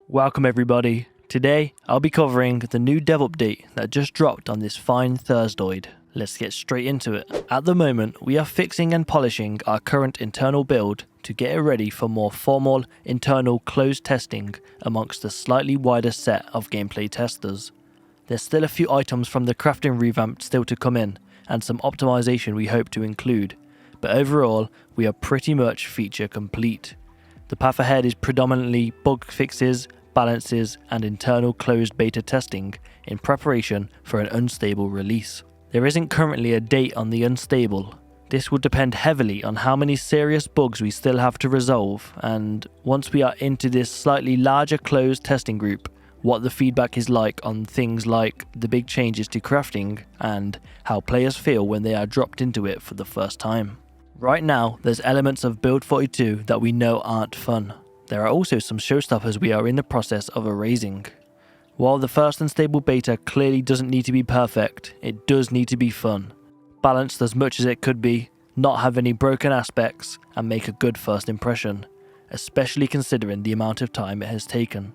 Welcome everybody. Today I'll be covering the new dev update that just dropped on this fine Thursdoid. Let's get straight into it. At the moment we are fixing and polishing our current internal build to get it ready for more formal internal closed testing amongst a slightly wider set of gameplay testers. There's still a few items from the crafting revamp still to come in and some optimization we hope to include, but overall we are pretty much feature complete. The path ahead is predominantly bug fixes, balances and internal closed beta testing in preparation for an unstable release. There isn't currently a date on the unstable. This will depend heavily on how many serious bugs we still have to resolve, and once we are into this slightly larger closed testing group, what the feedback is like on things like the big changes to crafting and how players feel when they are dropped into it for the first time. Right now, there's elements of Build 42 that we know aren't fun. There are also some showstoppers we are in the process of erasing. While the first unstable beta clearly doesn't need to be perfect, it does need to be fun, balanced as much as it could be, not have any broken aspects, and make a good first impression, especially considering the amount of time it has taken.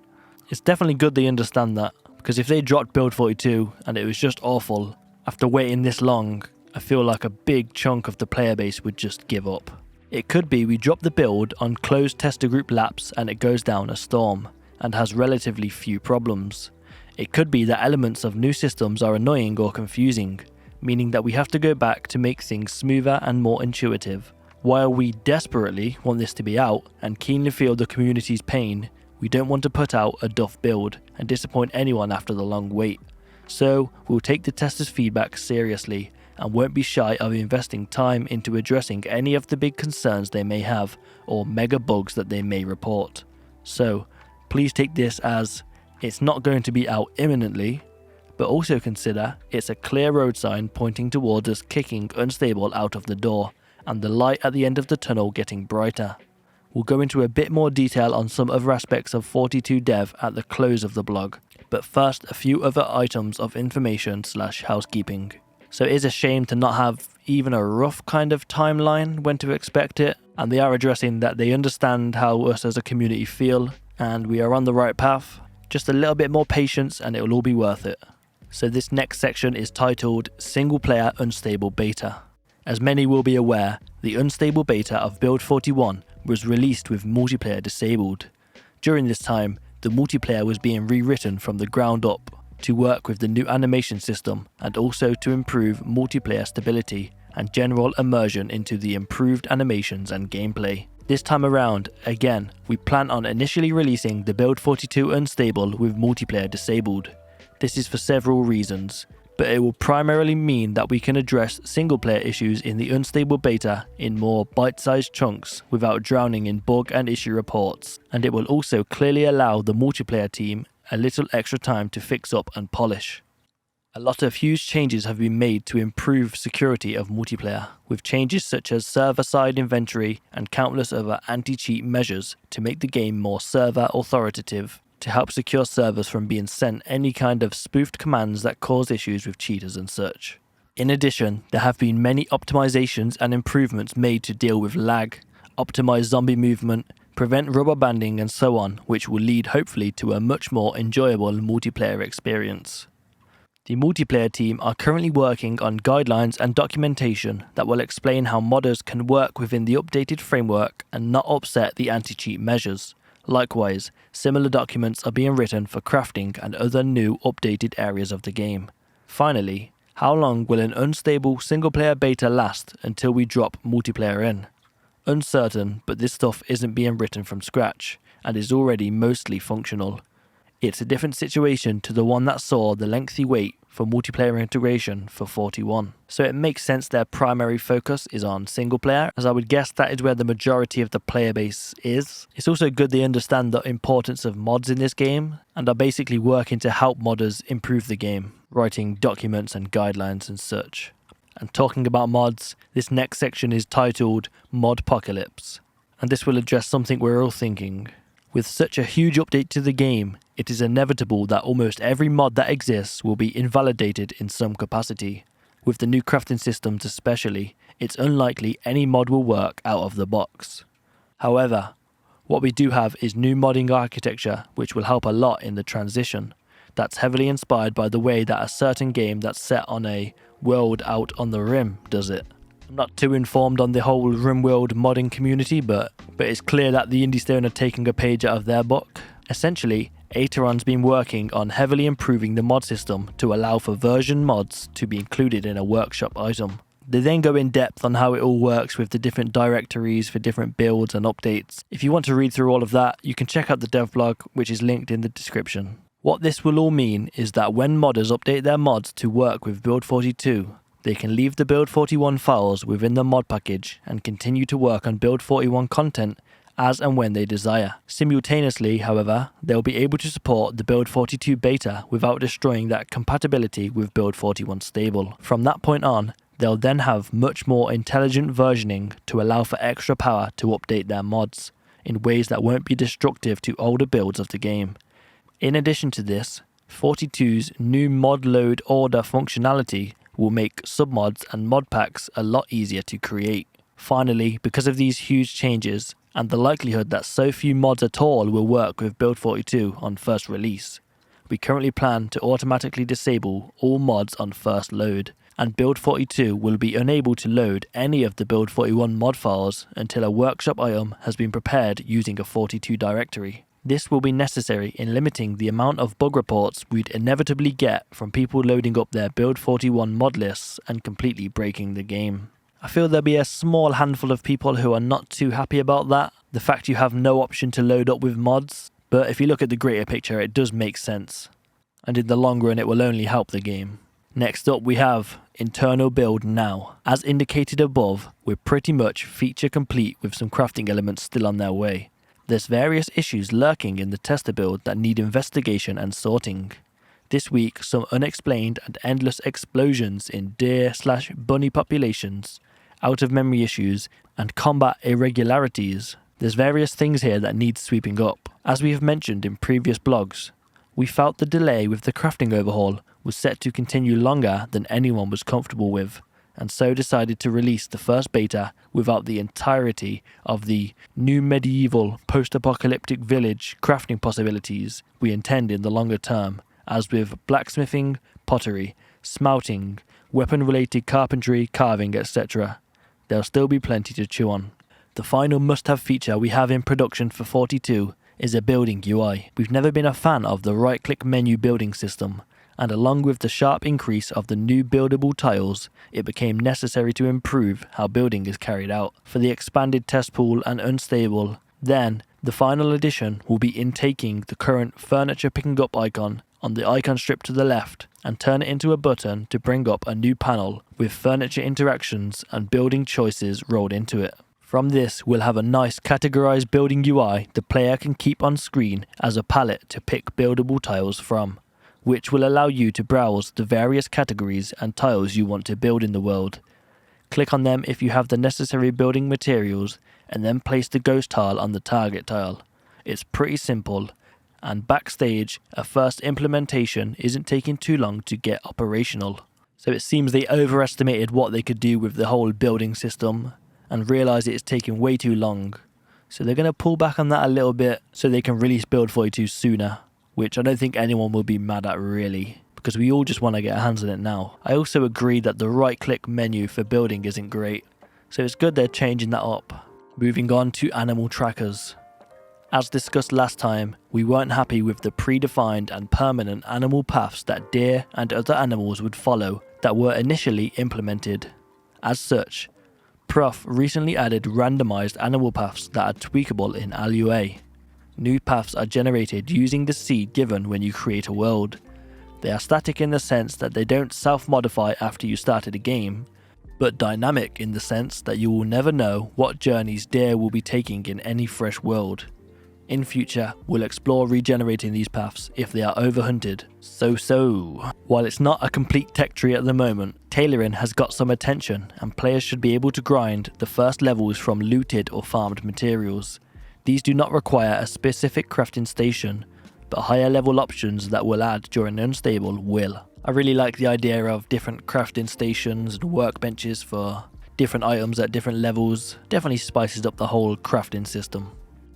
It's definitely good they understand that, because if they dropped Build 42 and it was just awful, after waiting this long, I feel like a big chunk of the player base would just give up. It could be we drop the build on closed tester group laps and it goes down a storm, and has relatively few problems. It could be that elements of new systems are annoying or confusing, meaning that we have to go back to make things smoother and more intuitive. While we desperately want this to be out and keenly feel the community's pain, we don't want to put out a duff build and disappoint anyone after the long wait. So we'll take the testers' feedback seriously and won't be shy of investing time into addressing any of the big concerns they may have or mega bugs that they may report. So please take this as it's not going to be out imminently, but also consider it's a clear road sign pointing towards us kicking unstable out of the door and the light at the end of the tunnel getting brighter. We'll go into a bit more detail on some other aspects of 42 dev at the close of the blog, but first a few other items of information / housekeeping. So it is a shame to not have even a rough kind of timeline when to expect it, and they are addressing that they understand how us as a community feel, and we are on the right path. Just a little bit more patience and it will all be worth it. So this next section is titled Single Player Unstable Beta. As many will be aware, the unstable beta of Build 41 was released with multiplayer disabled. During this time, the multiplayer was being rewritten from the ground up to work with the new animation system and also to improve multiplayer stability and general immersion into the improved animations and gameplay. This time around, again, we plan on initially releasing the Build 42 Unstable with multiplayer disabled. This is for several reasons, but it will primarily mean that we can address single player issues in the unstable beta in more bite-sized chunks without drowning in bug and issue reports, and it will also clearly allow the multiplayer team a little extra time to fix up and polish. A lot of huge changes have been made to improve security of multiplayer, with changes such as server-side inventory and countless other anti-cheat measures to make the game more server authoritative, to help secure servers from being sent any kind of spoofed commands that cause issues with cheaters and such. In addition, there have been many optimizations and improvements made to deal with lag, optimize zombie movement, prevent rubber banding and so on, which will lead hopefully to a much more enjoyable multiplayer experience. The multiplayer team are currently working on guidelines and documentation that will explain how modders can work within the updated framework and not upset the anti-cheat measures. Likewise, similar documents are being written for crafting and other new updated areas of the game. Finally, how long will an unstable single-player beta last until we drop multiplayer in? Uncertain, but this stuff isn't being written from scratch and is already mostly functional. It's a different situation to the one that saw the lengthy wait for multiplayer integration for 41. So it makes sense their primary focus is on single player, as I would guess that is where the majority of the player base is. It's also good they understand the importance of mods in this game and are basically working to help modders improve the game, writing documents and guidelines and such. And talking about mods, this next section is titled Modpocalypse, and this will address something we're all thinking. With such a huge update to the game, it is inevitable that almost every mod that exists will be invalidated in some capacity. With the new crafting systems especially, it's unlikely any mod will work out of the box. However, What we do have is new modding architecture, which will help a lot in the transition. That's heavily inspired by the way that a certain game that's set on a world out on the rim does it. I'm not too informed on the whole Rimworld modding community, but it's clear that the Indie Stone are taking a page out of their book. Essentially, Ateron's been working on heavily improving the mod system to allow for version mods to be included in a workshop item. They then go in depth on how it all works with the different directories for different builds and updates. If you want to read through all of that, you can check out the dev blog, which is linked in the description. What this will all mean is that when modders update their mods to work with Build 42, they can leave the Build 41 files within the mod package and continue to work on Build 41 content as and when they desire. Simultaneously, however, they'll be able to support the Build 42 beta without destroying that compatibility with Build 41 stable. From that point on, they'll then have much more intelligent versioning to allow for extra power to update their mods in ways that won't be destructive to older builds of the game. In addition to this, 42's new mod load order functionality will make submods and mod packs a lot easier to create. Finally, because of these huge changes and the likelihood that so few mods at all will work with Build 42 on first release, we currently plan to automatically disable all mods on first load, and Build 42 will be unable to load any of the Build 41 mod files until a workshop item has been prepared using a 42 directory. This will be necessary in limiting the amount of bug reports we'd inevitably get from people loading up their Build 41 mod lists and completely breaking the game. I feel there'll be a small handful of people who are not too happy about that, the fact you have no option to load up with mods, but if you look at the greater picture it does make sense, and in the long run it will only help the game. Next up we have internal build now. As indicated above, we're pretty much feature complete with some crafting elements still on their way. There's various issues lurking in the tester build that need investigation and sorting. This week, some unexplained and endless explosions in deer/bunny populations, out-of-memory issues, and combat irregularities. There's various things here that need sweeping up. As we have mentioned in previous blogs, we felt the delay with the crafting overhaul was set to continue longer than anyone was comfortable with, and so decided to release the first beta without the entirety of the new medieval post-apocalyptic village crafting possibilities we intend in the longer term, as with blacksmithing, pottery, smelting, weapon-related carpentry, carving, etc. There'll still be plenty to chew on. The final must-have feature we have in production for 42 is a building UI. We've never been a fan of the right-click menu building system, and along with the sharp increase of the new buildable tiles, it became necessary to improve how building is carried out. For the expanded test pool and unstable, then the final addition will be in taking the current furniture picking up icon on the icon strip to the left and turn it into a button to bring up a new panel with furniture interactions and building choices rolled into it. From this, we'll have a nice categorized building UI the player can keep on screen as a palette to pick buildable tiles from, which will allow you to browse the various categories and tiles you want to build in the world. Click on them if you have the necessary building materials, and then place the ghost tile on the target tile. It's pretty simple, and backstage, a first implementation isn't taking too long to get operational. So it seems they overestimated what they could do with the whole building system, and realised it's taking way too long. So they're going to pull back on that a little bit so they can release Build 42 sooner, which I don't think anyone will be mad at really, because we all just want to get our hands on it now. I also agree that the right click menu for building isn't great, so it's good they're changing that up. Moving on to animal trackers. As discussed last time, we weren't happy with the predefined and permanent animal paths that deer and other animals would follow that were initially implemented. As such, Prof recently added randomized animal paths that are tweakable in AlUA. New paths are generated using the seed given when you create a world. They are static in the sense that they don't self-modify after you started a game, but dynamic in the sense that you will never know what journeys deer will be taking in any fresh world. In future, we'll explore regenerating these paths if they are overhunted. So. While it's not a complete tech tree at the moment, Tailoring has got some attention, and players should be able to grind the first levels from looted or farmed materials. These do not require a specific crafting station, but higher level options that will add during Unstable will. I really like the idea of different crafting stations and workbenches for different items at different levels. Definitely spices up the whole crafting system.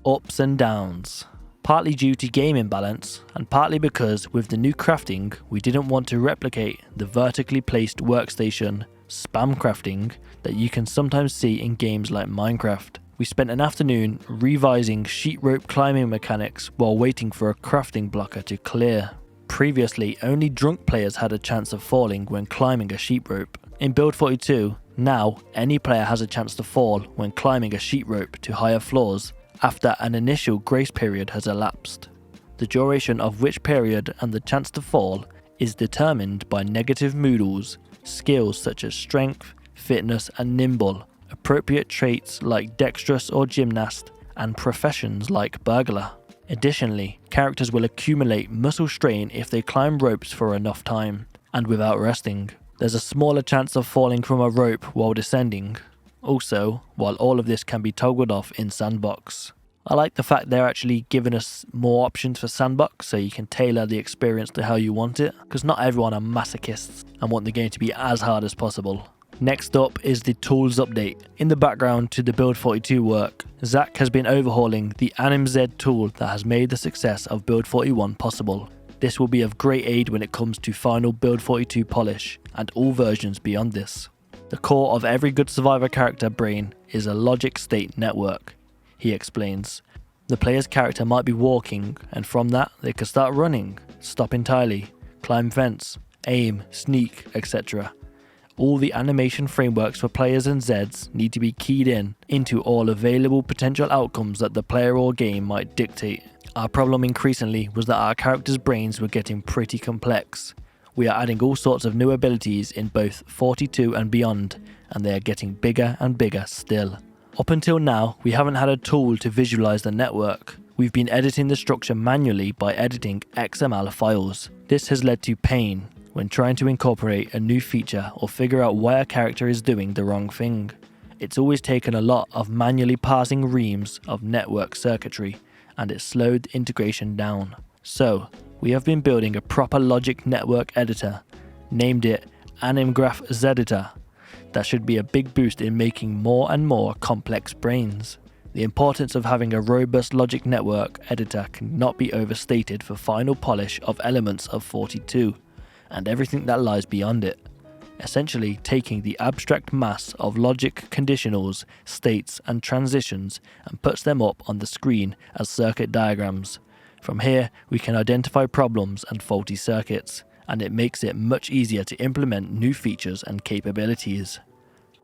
ups and downs. Partly due to game imbalance, and partly because with the new crafting, we didn't want to replicate the vertically placed workstation spam crafting that you can sometimes see in games like Minecraft. We spent an afternoon revising sheet rope climbing mechanics while waiting for a crafting blocker to clear. Previously, only drunk players had a chance of falling when climbing a sheet rope. In Build 42, now any player has a chance to fall when climbing a sheet rope to higher floors after an initial grace period has elapsed. The duration of which period and the chance to fall is determined by negative moodles, skills such as strength, fitness and nimble, appropriate traits like dexterous or gymnast, and professions like burglar. Additionally, characters will accumulate muscle strain if they climb ropes for enough time, and without resting. There's a smaller chance of falling from a rope while descending. Also, while all of this can be toggled off in Sandbox. I like the fact they're actually giving us more options for Sandbox so you can tailor the experience to how you want it, because not everyone are masochists and want the game to be as hard as possible. Next up is the tools update. In the background to the Build 42 work, Zach has been overhauling the AnimZ tool that has made the success of Build 41 possible. This will be of great aid when it comes to final Build 42 polish and all versions beyond this. The core of every good Survivor character brain is a logic state network, he explains. The player's character might be walking, and from that they could start running, stop entirely, climb fence, aim, sneak, etc. All the animation frameworks for players and Zeds need to be keyed into all available potential outcomes that the player or game might dictate. Our problem increasingly was that our characters' brains were getting pretty complex. We are adding all sorts of new abilities in both 42 and beyond, and they are getting bigger and bigger still. Up until now, we haven't had a tool to visualize the network. We've been editing the structure manually by editing XML files. This has led to pain when trying to incorporate a new feature or figure out why a character is doing the wrong thing. It's always taken a lot of manually parsing reams of network circuitry, and it slowed integration down. So, we have been building a proper logic network editor, named it AnimGraph Zeditor. That should be a big boost in making more and more complex brains. The importance of having a robust logic network editor cannot be overstated for final polish of elements of 42, and everything that lies beyond it. Essentially taking the abstract mass of logic conditionals, states and transitions and puts them up on the screen as circuit diagrams. From here, we can identify problems and faulty circuits, and it makes it much easier to implement new features and capabilities.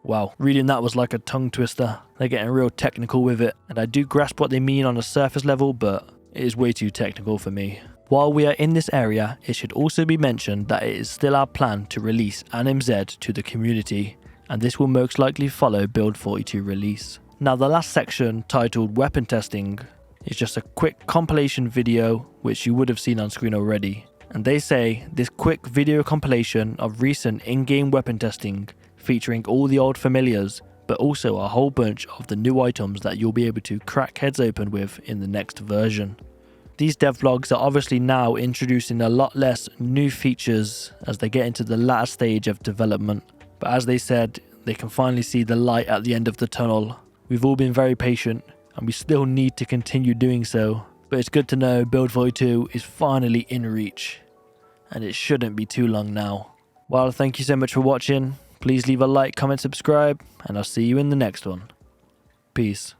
Wow, reading that was like a tongue twister. They're getting real technical with it, and I do grasp what they mean on a surface level, but it is way too technical for me. While we are in this area, it should also be mentioned that it is still our plan to release AnimZ to the community, and this will most likely follow Build 42 release. Now the last section, titled Weapon Testing, is just a quick compilation video which you would have seen on screen already. And they say this quick video compilation of recent in-game weapon testing featuring all the old familiars, but also a whole bunch of the new items that you'll be able to crack heads open with in the next version. These devlogs are obviously now introducing a lot less new features as they get into the latter stage of development, but as they said, they can finally see the light at the end of the tunnel. We've all been very patient, and we still need to continue doing so, but it's good to know Build 42 is finally in reach, and it shouldn't be too long now. Well, thank you so much for watching. Please leave a like, comment, subscribe, and I'll see you in the next one. Peace.